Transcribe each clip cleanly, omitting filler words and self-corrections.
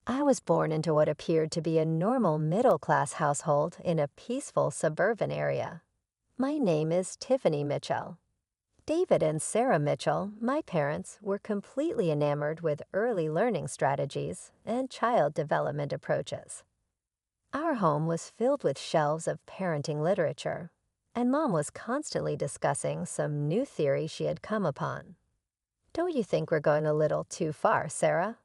I was born into what appeared to be a normal middle-class household in a peaceful suburban area. My name is Tiffany Mitchell. David and Sarah Mitchell, my parents, were completely enamored with early learning strategies and child development approaches. Our home was filled with shelves of parenting literature, and Mom was constantly discussing some new theory she had come upon. Don't you think we're going a little too far, Sarah?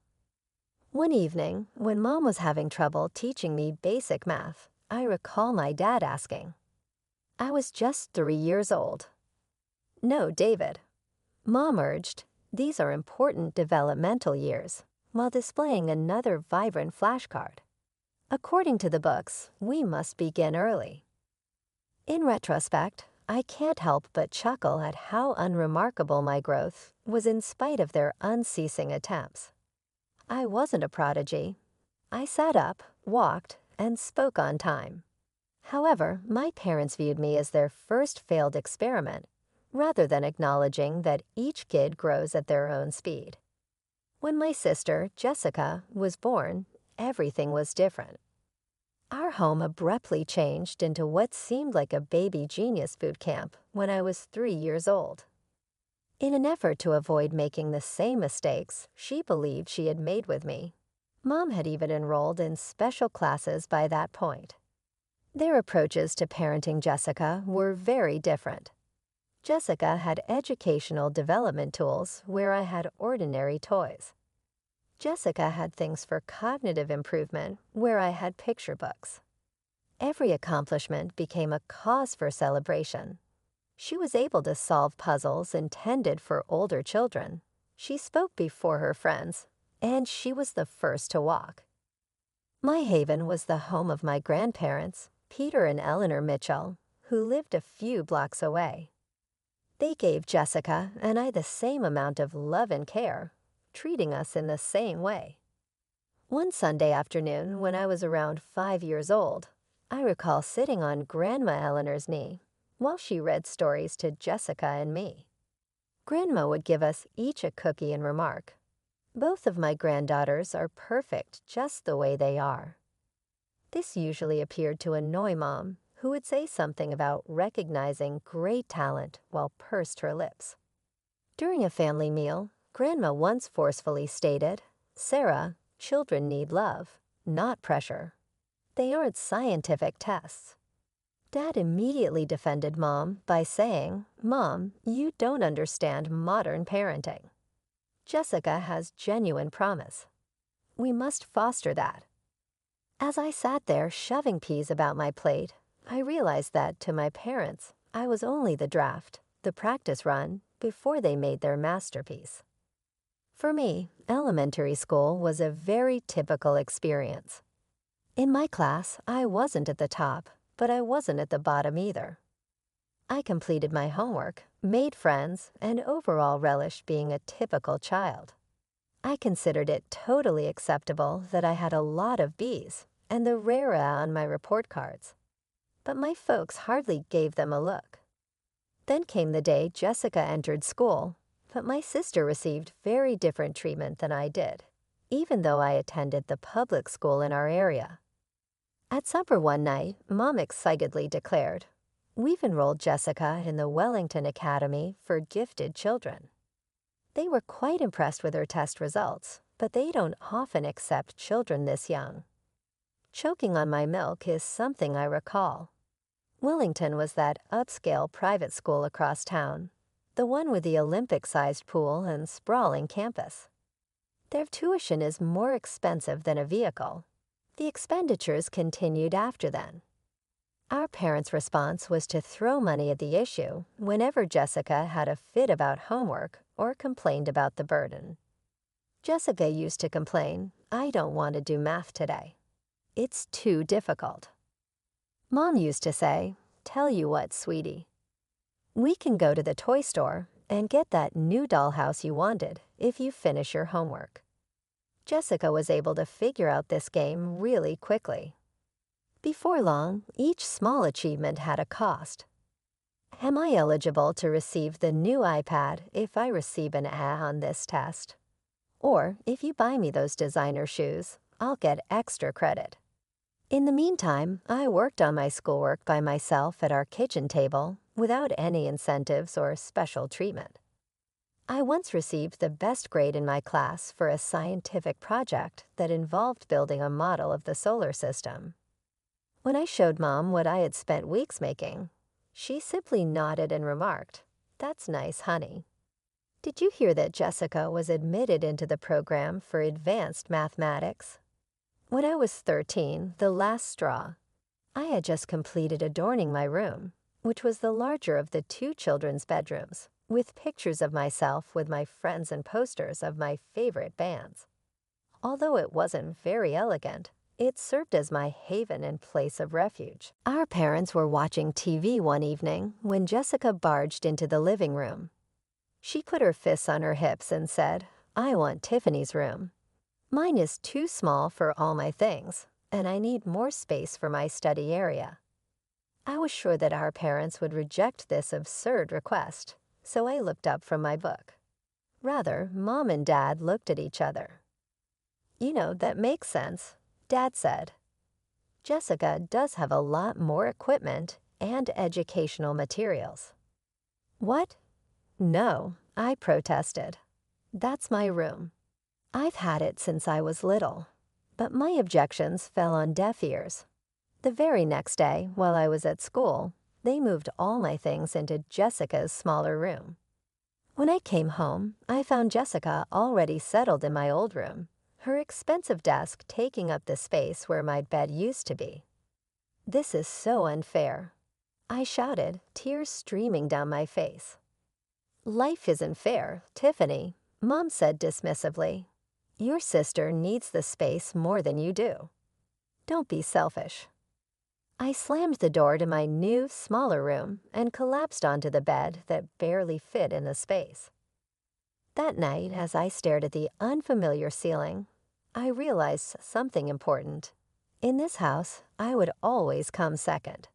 One evening, when Mom was having trouble teaching me basic math, I recall my dad asking. I was just 3 years old. No, David. Mom urged, these are important developmental years, while displaying another vibrant flashcard. According to the books, we must begin early. In retrospect, I can't help but chuckle at how unremarkable my growth was in spite of their unceasing attempts. I wasn't a prodigy. I sat up, walked, and spoke on time. However, my parents viewed me as their first failed experiment, rather than acknowledging that each kid grows at their own speed. When my sister, Jessica, was born, everything was different. Our home abruptly changed into what seemed like a baby genius boot camp when I was 3 years old. In an effort to avoid making the same mistakes she believed she had made with me, Mom had even enrolled in special classes by that point. Their approaches to parenting Jessica were very different. Jessica had educational development tools where I had ordinary toys. Jessica had things for cognitive improvement where I had picture books. Every accomplishment became a cause for celebration. She was able to solve puzzles intended for older children. She spoke before her friends, and she was the first to walk. My haven was the home of my grandparents, Peter and Eleanor Mitchell, who lived a few blocks away. They gave Jessica and I the same amount of love and care, treating us in the same way. One Sunday afternoon when I was around 5 years old, I recall sitting on Grandma Eleanor's knee while she read stories to Jessica and me. Grandma would give us each a cookie and remark, "Both of my granddaughters are perfect just the way they are." This usually appeared to annoy Mom, who would say something about recognizing great talent while pursed her lips. During a family meal, Grandma once forcefully stated, "Sarah, children need love, not pressure. They aren't scientific tests." Dad immediately defended Mom by saying, "Mom, you don't understand modern parenting. Jessica has genuine promise. We must foster that." As I sat there shoving peas about my plate, I realized that, to my parents, I was only the draft, the practice run, before they made their masterpiece. For me, elementary school was a very typical experience. In my class, I wasn't at the top, but I wasn't at the bottom either. I completed my homework, made friends, and overall relished being a typical child. I considered it totally acceptable that I had a lot of B's and the rare A on my report cards. But my folks hardly gave them a look. Then came the day Jessica entered school, but my sister received very different treatment than I did, even though I attended the public school in our area. At supper one night, Mom excitedly declared, "We've enrolled Jessica in the Wellington Academy for Gifted Children." They were quite impressed with her test results, but they don't often accept children this young. Choking on my milk is something I recall. Wellington was that upscale private school across town, the one with the Olympic-sized pool and sprawling campus. Their tuition is more expensive than a vehicle. The expenditures continued after then. Our parents' response was to throw money at the issue whenever Jessica had a fit about homework or complained about the burden. Jessica used to complain, "I don't want to do math today. It's too difficult." Mom used to say, "Tell you what, sweetie, we can go to the toy store and get that new dollhouse you wanted if you finish your homework." Jessica was able to figure out this game really quickly. Before long, each small achievement had a cost. Am I eligible to receive the new iPad if I receive an A on this test? Or if you buy me those designer shoes, I'll get extra credit. In the meantime, I worked on my schoolwork by myself at our kitchen table without any incentives or special treatment. I once received the best grade in my class for a scientific project that involved building a model of the solar system. When I showed Mom what I had spent weeks making, she simply nodded and remarked, "That's nice, honey." Did you hear that Jessica was admitted into the program for advanced mathematics? When I was 13, the last straw, I had just completed adorning my room, which was the larger of the two children's bedrooms, with pictures of myself with my friends and posters of my favorite bands. Although it wasn't very elegant, it served as my haven and place of refuge. Our parents were watching TV one evening when Jessica barged into the living room. She put her fists on her hips and said, "I want Tiffany's room. Mine is too small for all my things, and I need more space for my study area." I was sure that our parents would reject this absurd request, so I looked up from my book. Rather, Mom and Dad looked at each other. "You know, that makes sense," Dad said. "Jessica does have a lot more equipment and educational materials." "What?" "No," I protested. "That's my room. I've had it since I was little." But my objections fell on deaf ears. The very next day, while I was at school, they moved all my things into Jessica's smaller room. When I came home, I found Jessica already settled in my old room, her expensive desk taking up the space where my bed used to be. "This is so unfair," I shouted, tears streaming down my face. "Life isn't fair, Tiffany," Mom said dismissively. "Your sister needs the space more than you do. Don't be selfish." I slammed the door to my new, smaller room and collapsed onto the bed that barely fit in the space. That night, as I stared at the unfamiliar ceiling, I realized something important. In this house, I would always come second.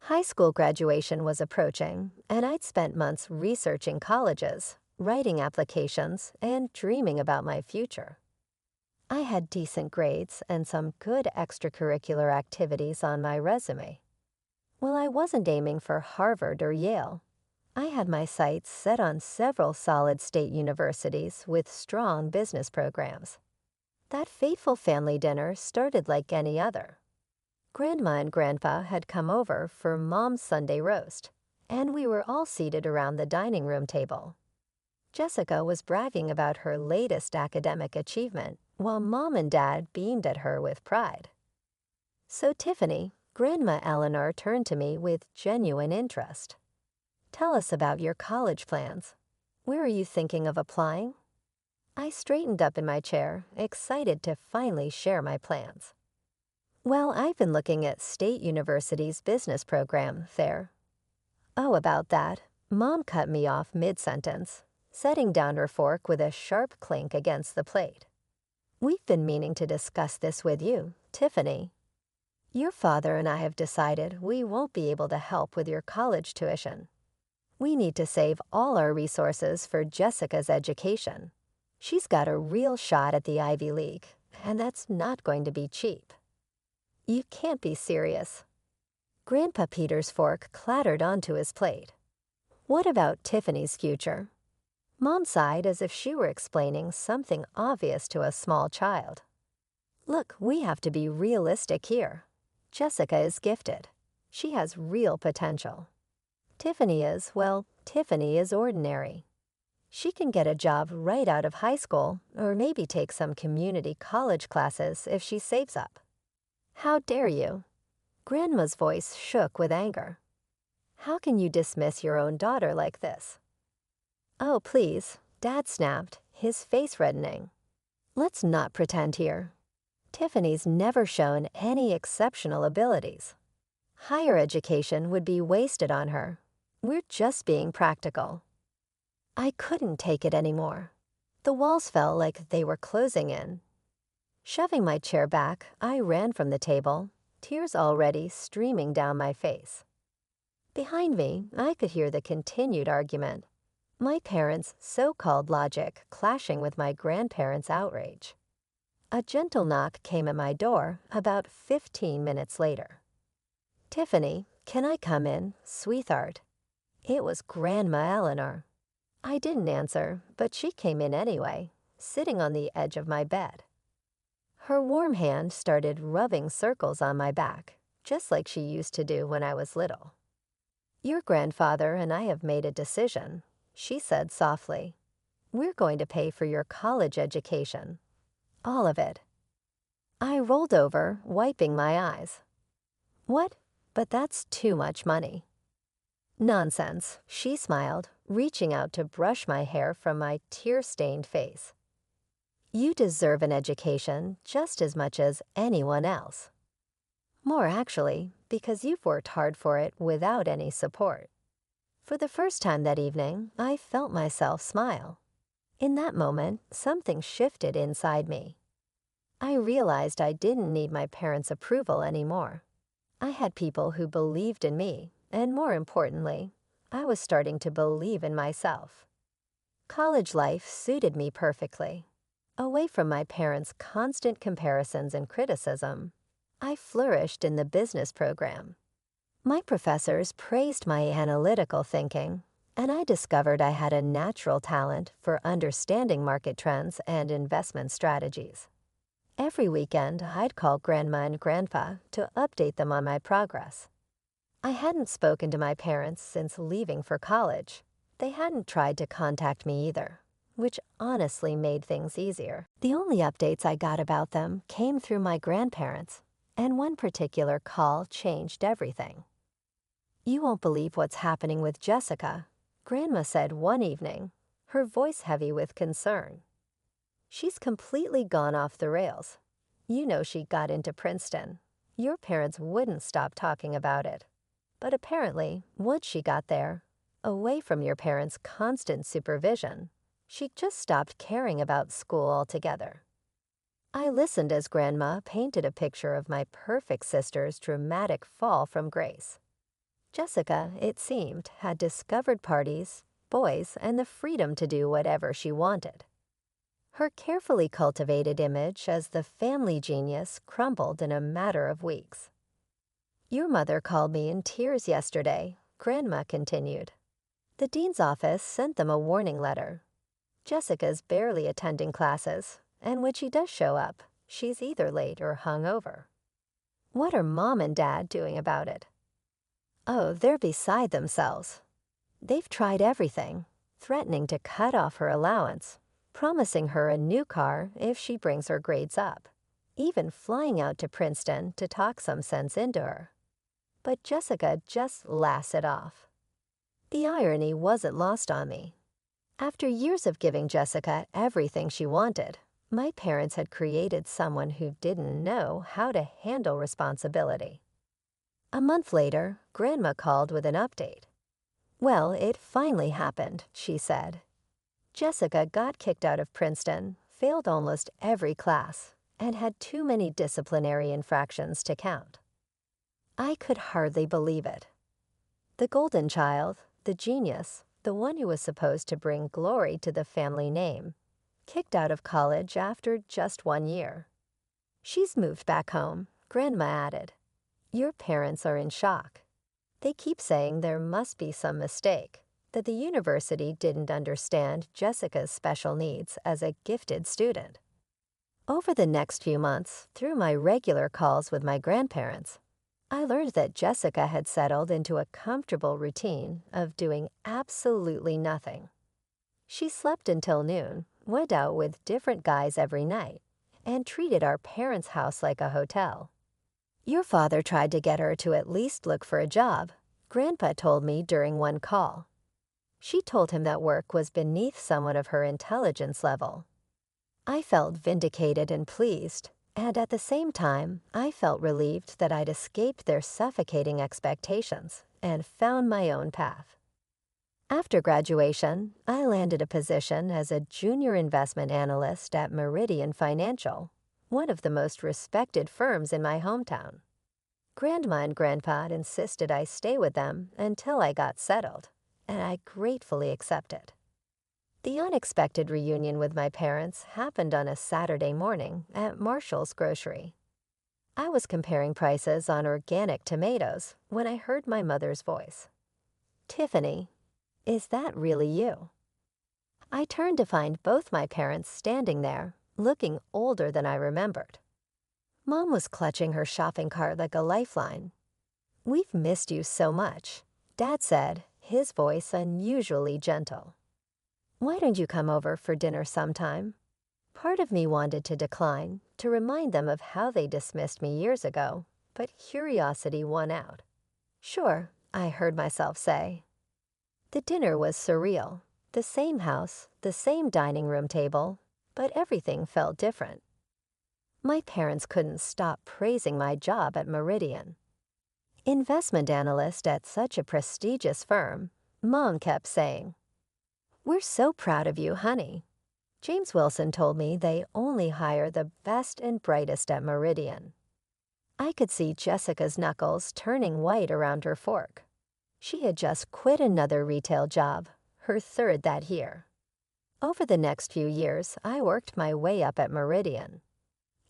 High school graduation was approaching, and I'd spent months researching colleges, writing applications, and dreaming about my future. I had decent grades and some good extracurricular activities on my resume. While I wasn't aiming for Harvard or Yale, I had my sights set on several solid state universities with strong business programs. That fateful family dinner started like any other. Grandma and Grandpa had come over for Mom's Sunday roast, and we were all seated around the dining room table. Jessica was bragging about her latest academic achievement, while Mom and Dad beamed at her with pride. "So, Tiffany," Grandma Eleanor turned to me with genuine interest. "Tell us about your college plans. Where are you thinking of applying?" I straightened up in my chair, excited to finally share my plans. "Well, I've been looking at State University's business program there." "Oh, about that," Mom cut me off mid-sentence, setting down her fork with a sharp clink against the plate. "We've been meaning to discuss this with you, Tiffany. Your father and I have decided we won't be able to help with your college tuition. We need to save all our resources for Jessica's education. She's got a real shot at the Ivy League, and that's not going to be cheap." "You can't be serious." Grandpa Peter's fork clattered onto his plate. "What about Tiffany's future?" Mom sighed as if she were explaining something obvious to a small child. "Look, we have to be realistic here. Jessica is gifted. She has real potential. Tiffany is ordinary. She can get a job right out of high school, or maybe take some community college classes if she saves up." "How dare you?" Grandma's voice shook with anger. "How can you dismiss your own daughter like this?" "Oh, please," Dad snapped, his face reddening. "Let's not pretend here. Tiffany's never shown any exceptional abilities. Higher education would be wasted on her. We're just being practical." I couldn't take it anymore. The walls felt like they were closing in. Shoving my chair back, I ran from the table, tears already streaming down my face. Behind me, I could hear the continued argument, my parents' so-called logic clashing with my grandparents' outrage. A gentle knock came at my door about 15 minutes later. "Tiffany, can I come in, sweetheart?" It was Grandma Eleanor. I didn't answer, but she came in anyway, sitting on the edge of my bed. Her warm hand started rubbing circles on my back, just like she used to do when I was little. "Your grandfather and I have made a decision," she said softly. "We're going to pay for your college education. All of it." I rolled over, wiping my eyes. "What? But that's too much money." "Nonsense," she smiled, reaching out to brush my hair from my tear-stained face. "You deserve an education just as much as anyone else. More, actually, because you've worked hard for it without any support." For the first time that evening, I felt myself smile. In that moment, something shifted inside me. I realized I didn't need my parents' approval anymore. I had people who believed in me, and more importantly, I was starting to believe in myself. College life suited me perfectly. Away from my parents' constant comparisons and criticism, I flourished in the business program. My professors praised my analytical thinking, and I discovered I had a natural talent for understanding market trends and investment strategies. Every weekend, I'd call Grandma and Grandpa to update them on my progress. I hadn't spoken to my parents since leaving for college. They hadn't tried to contact me either, which honestly made things easier. The only updates I got about them came through my grandparents, and one particular call changed everything. "You won't believe what's happening with Jessica," Grandma said one evening, her voice heavy with concern. "She's completely gone off the rails. You know she got into Princeton. Your parents wouldn't stop talking about it. But apparently, once she got there, away from your parents' constant supervision, she just stopped caring about school altogether." I listened as Grandma painted a picture of my perfect sister's dramatic fall from grace. Jessica, it seemed, had discovered parties, boys, and the freedom to do whatever she wanted. Her carefully cultivated image as the family genius crumbled in a matter of weeks. "Your mother called me in tears yesterday," Grandma continued. "The dean's office sent them a warning letter. Jessica's barely attending classes, and when she does show up, she's either late or hungover. What are Mom and Dad doing about it?" "Oh, they're beside themselves. They've tried everything, threatening to cut off her allowance, promising her a new car if she brings her grades up, even flying out to Princeton to talk some sense into her. But Jessica just laughs it off." The irony wasn't lost on me. After years of giving Jessica everything she wanted, my parents had created someone who didn't know how to handle responsibility. A month later, Grandma called with an update. "Well, it finally happened," she said. "Jessica got kicked out of Princeton, failed almost every class, and had too many disciplinary infractions to count." I could hardly believe it. The golden child, the genius, the one who was supposed to bring glory to the family name, kicked out of college after just 1 year. "She's moved back home," Grandma added. "Your parents are in shock. They keep saying there must be some mistake, that the university didn't understand Jessica's special needs as a gifted student." Over the next few months, through my regular calls with my grandparents, I learned that Jessica had settled into a comfortable routine of doing absolutely nothing. She slept until noon, went out with different guys every night, and treated our parents' house like a hotel. "Your father tried to get her to at least look for a job," Grandpa told me during one call. "She told him that work was beneath someone of her intelligence level." I felt vindicated and pleased, and at the same time, I felt relieved that I'd escaped their suffocating expectations and found my own path. After graduation, I landed a position as a junior investment analyst at Meridian Financial, one of the most respected firms in my hometown. Grandma and Grandpa insisted I stay with them until I got settled, and I gratefully accepted. The unexpected reunion with my parents happened on a Saturday morning at Marshall's Grocery. I was comparing prices on organic tomatoes when I heard my mother's voice. "Tiffany, is that really you?" I turned to find both my parents standing there, looking older than I remembered. Mom was clutching her shopping cart like a lifeline. "We've missed you so much," Dad said, his voice unusually gentle. "Why don't you come over for dinner sometime?" Part of me wanted to decline, to remind them of how they dismissed me years ago, but curiosity won out. "Sure," I heard myself say. The dinner was surreal. The same house, the same dining room table, but everything felt different. My parents couldn't stop praising my job at Meridian. Investment analyst at such a prestigious firm, Mom kept saying, "We're so proud of you, honey." James Wilson told me they only hire the best and brightest at Meridian. I could see Jessica's knuckles turning white around her fork. She had just quit another retail job, her third that year. Over the next few years, I worked my way up at Meridian.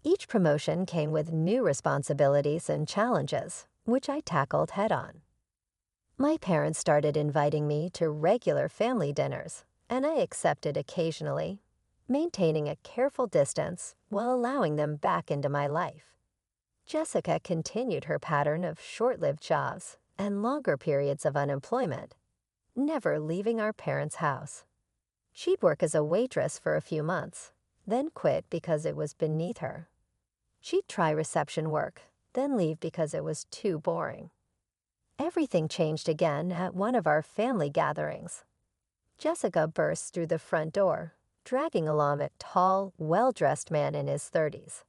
Each promotion came with new responsibilities and challenges, which I tackled head-on. My parents started inviting me to regular family dinners, and I accepted occasionally, maintaining a careful distance while allowing them back into my life. Jessica continued her pattern of short-lived jobs and longer periods of unemployment, never leaving our parents' house. She'd work as a waitress for a few months, then quit because it was beneath her. She'd try reception work, then leave because it was too boring. Everything changed again at one of our family gatherings. Jessica burst through the front door, dragging along a tall, well-dressed man in his 30s.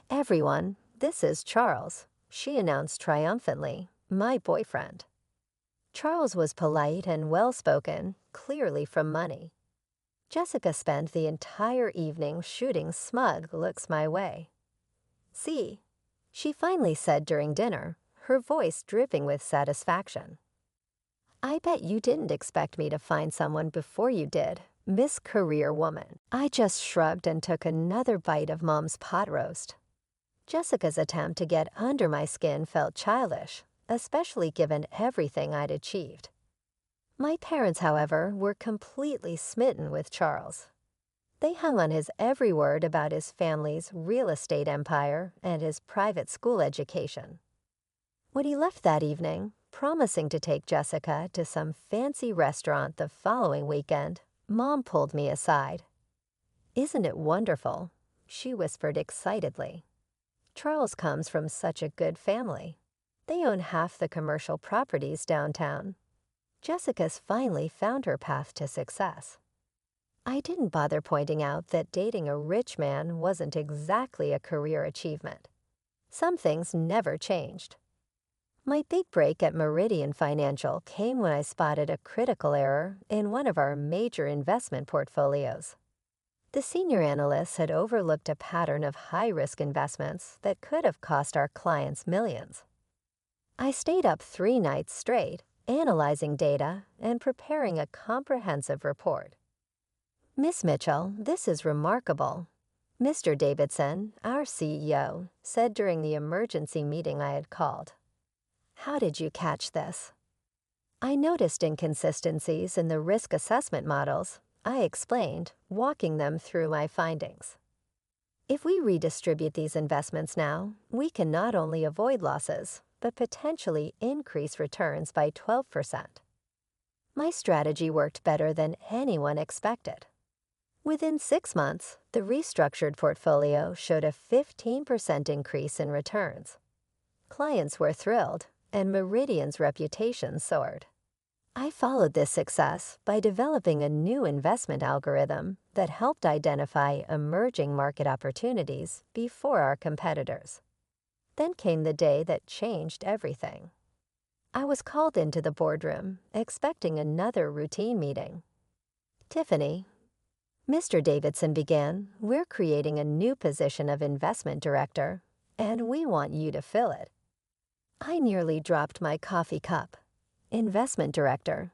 "Everyone, this is Charles," she announced triumphantly, "my boyfriend." Charles was polite and well-spoken, clearly from money. Jessica spent the entire evening shooting smug looks my way. "See," she finally said during dinner, her voice dripping with satisfaction. "I bet you didn't expect me to find someone before you did, Miss Career Woman." I just shrugged and took another bite of Mom's pot roast. Jessica's attempt to get under my skin felt childish, especially given everything I'd achieved. My parents, however, were completely smitten with Charles. They hung on his every word about his family's real estate empire and his private school education. When he left that evening, promising to take Jessica to some fancy restaurant the following weekend, Mom pulled me aside. "Isn't it wonderful?" she whispered excitedly. "Charles comes from such a good family. They own half the commercial properties downtown. Jessica's finally found her path to success." I didn't bother pointing out that dating a rich man wasn't exactly a career achievement. Some things never changed. My big break at Meridian Financial came when I spotted a critical error in one of our major investment portfolios. The senior analysts had overlooked a pattern of high-risk investments that could have cost our clients millions. I stayed up 3 nights straight, analyzing data and preparing a comprehensive report. "Miss Mitchell, this is remarkable," Mr. Davidson, our CEO, said during the emergency meeting I had called. "How did you catch this?" I noticed inconsistencies in the risk assessment models, I explained, walking them through my findings. "If we redistribute these investments now, we can not only avoid losses, but potentially increase returns by 12%. My strategy worked better than anyone expected. Within 6 months, the restructured portfolio showed a 15% increase in returns. Clients were thrilled, and Meridian's reputation soared. I followed this success by developing a new investment algorithm that helped identify emerging market opportunities before our competitors. Then came the day that changed everything. I was called into the boardroom, expecting another routine meeting. "Tiffany," Mr. Davidson began, "we're creating a new position of investment director, and we want you to fill it." I nearly dropped my coffee cup. "Investment director?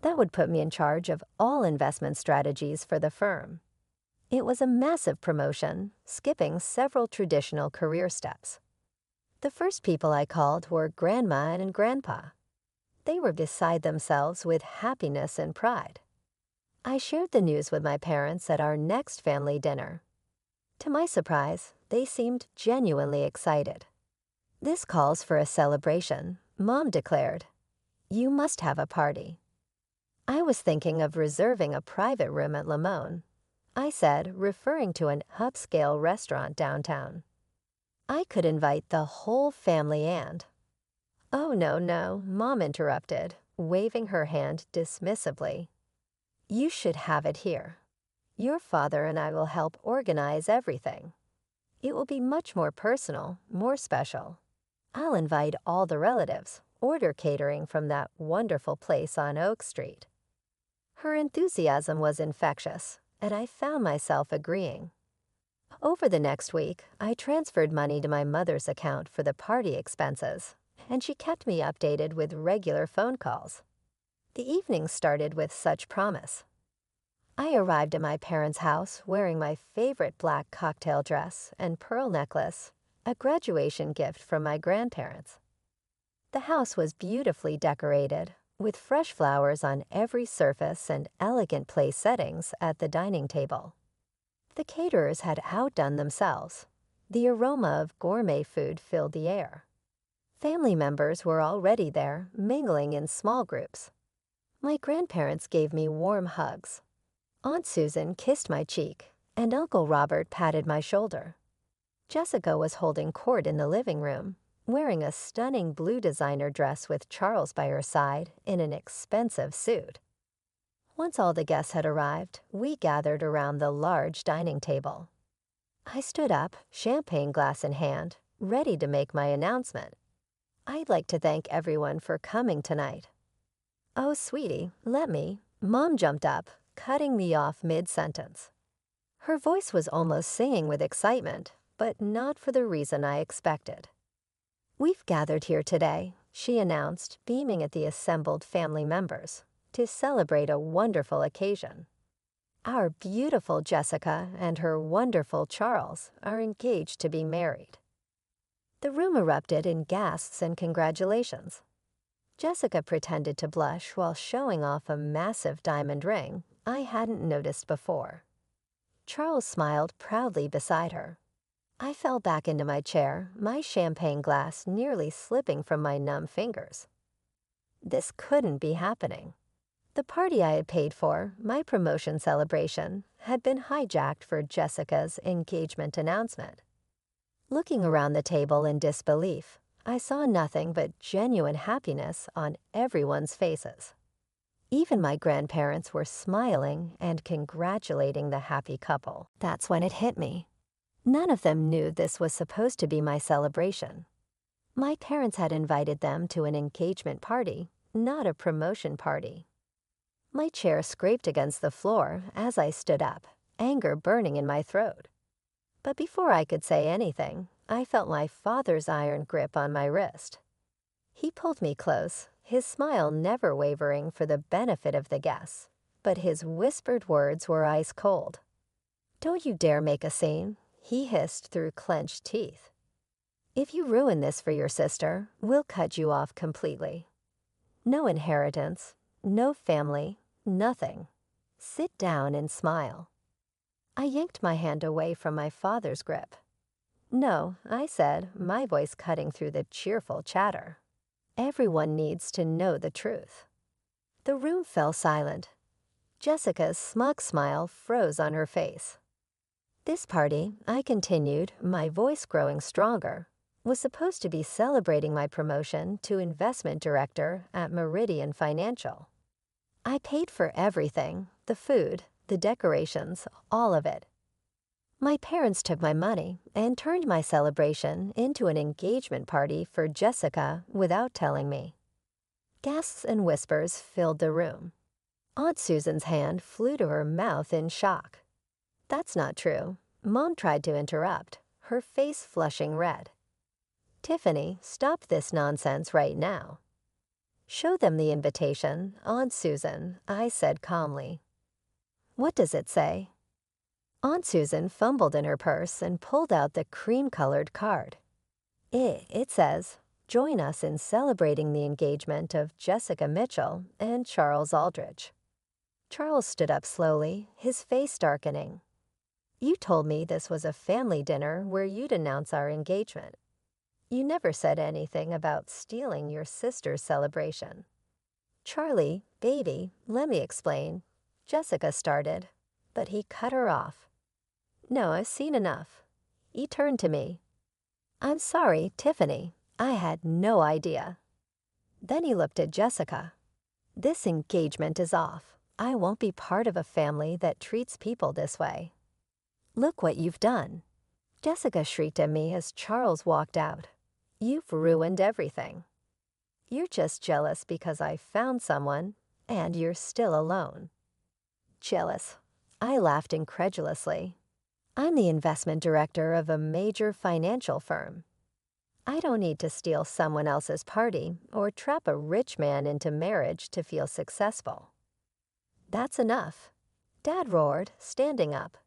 That would put me in charge of all investment strategies for the firm. It was a massive promotion, skipping several traditional career steps. The first people I called were Grandma and Grandpa. They were beside themselves with happiness and pride. I shared the news with my parents at our next family dinner. To my surprise, they seemed genuinely excited. "This calls for a celebration," Mom declared. "You must have a party." I was thinking of reserving a private room at Limon, I said, referring to an upscale restaurant downtown. I could invite the whole family and— "Oh, no, no," Mom interrupted, waving her hand dismissively. "You should have it here. Your father and I will help organize everything. It will be much more personal, more special. I'll invite all the relatives, order catering from that wonderful place on Oak Street." Her enthusiasm was infectious, and I found myself agreeing. Over the next week, I transferred money to my mother's account for the party expenses, and she kept me updated with regular phone calls. The evening started with such promise. I arrived at my parents' house wearing my favorite black cocktail dress and pearl necklace, a graduation gift from my grandparents. The house was beautifully decorated, with fresh flowers on every surface and elegant place settings at the dining table. The caterers had outdone themselves. The aroma of gourmet food filled the air. Family members were already there, mingling in small groups. My grandparents gave me warm hugs. Aunt Susan kissed my cheek, and Uncle Robert patted my shoulder. Jessica was holding court in the living room, wearing a stunning blue designer dress with Charles by her side in an expensive suit. Once all the guests had arrived, we gathered around the large dining table. I stood up, champagne glass in hand, ready to make my announcement. "I'd like to thank everyone for coming tonight." "Oh, sweetie, let me." Mom jumped up, cutting me off mid-sentence. Her voice was almost singing with excitement, but not for the reason I expected. "We've gathered here today," she announced, beaming at the assembled family members, "to celebrate a wonderful occasion. Our beautiful Jessica and her wonderful Charles are engaged to be married." The room erupted in gasps and congratulations. Jessica pretended to blush while showing off a massive diamond ring I hadn't noticed before. Charles smiled proudly beside her. I fell back into my chair, my champagne glass nearly slipping from my numb fingers. This couldn't be happening. The party I had paid for, my promotion celebration, had been hijacked for Jessica's engagement announcement. Looking around the table in disbelief, I saw nothing but genuine happiness on everyone's faces. Even my grandparents were smiling and congratulating the happy couple. That's when it hit me. None of them knew this was supposed to be my celebration. My parents had invited them to an engagement party, not a promotion party. My chair scraped against the floor as I stood up, anger burning in my throat. But before I could say anything, I felt my father's iron grip on my wrist. He pulled me close, his smile never wavering for the benefit of the guests, but his whispered words were ice cold. "Don't you dare make a scene," he hissed through clenched teeth. "If you ruin this for your sister, we'll cut you off completely. No inheritance, no family, nothing. Sit down and smile." I yanked my hand away from my father's grip. "No," I said, my voice cutting through the cheerful chatter. "Everyone needs to know the truth." The room fell silent. Jessica's smug smile froze on her face. "This party," I continued, my voice growing stronger, "was supposed to be celebrating my promotion to investment director at Meridian Financial. I paid for everything, the food, the decorations, all of it. My parents took my money and turned my celebration into an engagement party for Jessica without telling me." Gasps and whispers filled the room. Aunt Susan's hand flew to her mouth in shock. "That's not true." Mom tried to interrupt, her face flushing red. "Tiffany, stop this nonsense right now." "Show them the invitation, Aunt Susan," I said calmly. "What does it say?" Aunt Susan fumbled in her purse and pulled out the cream-colored card. It says, "Join us in celebrating the engagement of Jessica Mitchell and Charles Aldrich." Charles stood up slowly, his face darkening. "You told me this was a family dinner where you'd announce our engagement. You never said anything about stealing your sister's celebration." "Charlie, baby, let me explain," Jessica started, but he cut her off. "No, I've seen enough." He turned to me. "I'm sorry, Tiffany. I had no idea." Then he looked at Jessica. "This engagement is off. I won't be part of a family that treats people this way. Look what you've done." Jessica shrieked at me as Charles walked out. "You've ruined everything. You're just jealous because I found someone, and you're still alone." "Jealous?" I laughed incredulously. "I'm the investment director of a major financial firm. I don't need to steal someone else's party or trap a rich man into marriage to feel successful." "That's enough," Dad roared, standing up.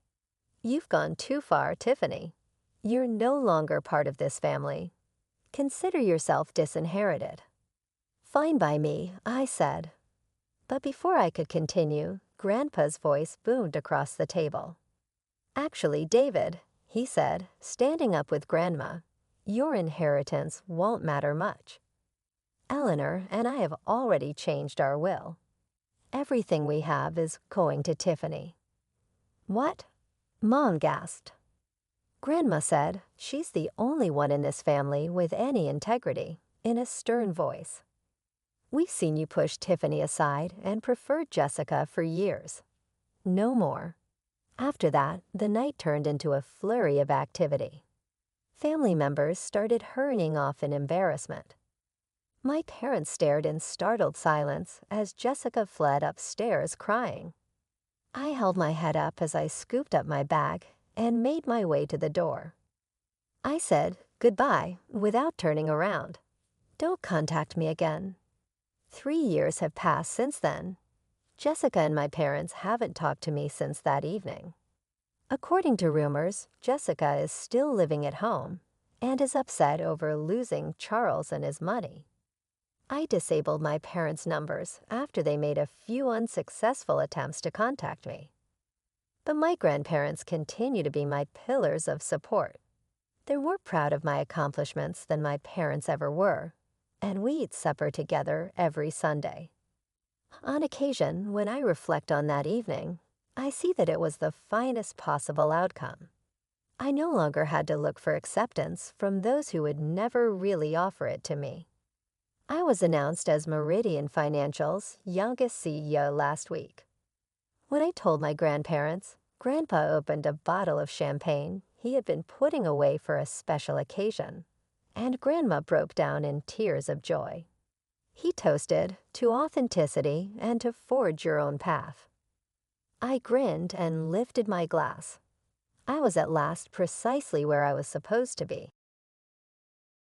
"You've gone too far, Tiffany. You're no longer part of this family. Consider yourself disinherited." "Fine by me," I said. But before I could continue, Grandpa's voice boomed across the table. "Actually, David," he said, standing up with Grandma, "your inheritance won't matter much. Eleanor and I have already changed our will. Everything we have is going to Tiffany." "What?" Mom gasped. Grandma said she's the only one in this family with any integrity, in a stern voice. "We've seen you push Tiffany aside and preferred Jessica for years. No more." After that, the night turned into a flurry of activity. Family members started hurrying off in embarrassment. My parents stared in startled silence as Jessica fled upstairs crying. I held my head up as I scooped up my bag and made my way to the door. I said goodbye without turning around. "Don't contact me again." 3 years have passed since then. Jessica and my parents haven't talked to me since that evening. According to rumors, Jessica is still living at home and is upset over losing Charles and his money. I disabled my parents' numbers after they made a few unsuccessful attempts to contact me. But my grandparents continue to be my pillars of support. They're more proud of my accomplishments than my parents ever were, and we eat supper together every Sunday. On occasion, when I reflect on that evening, I see that it was the finest possible outcome. I no longer had to look for acceptance from those who would never really offer it to me. I was announced as Meridian Financial's youngest CEO last week. When I told my grandparents, Grandpa opened a bottle of champagne he had been putting away for a special occasion, and Grandma broke down in tears of joy. He toasted to authenticity and to forge your own path. I grinned and lifted my glass. I was at last precisely where I was supposed to be.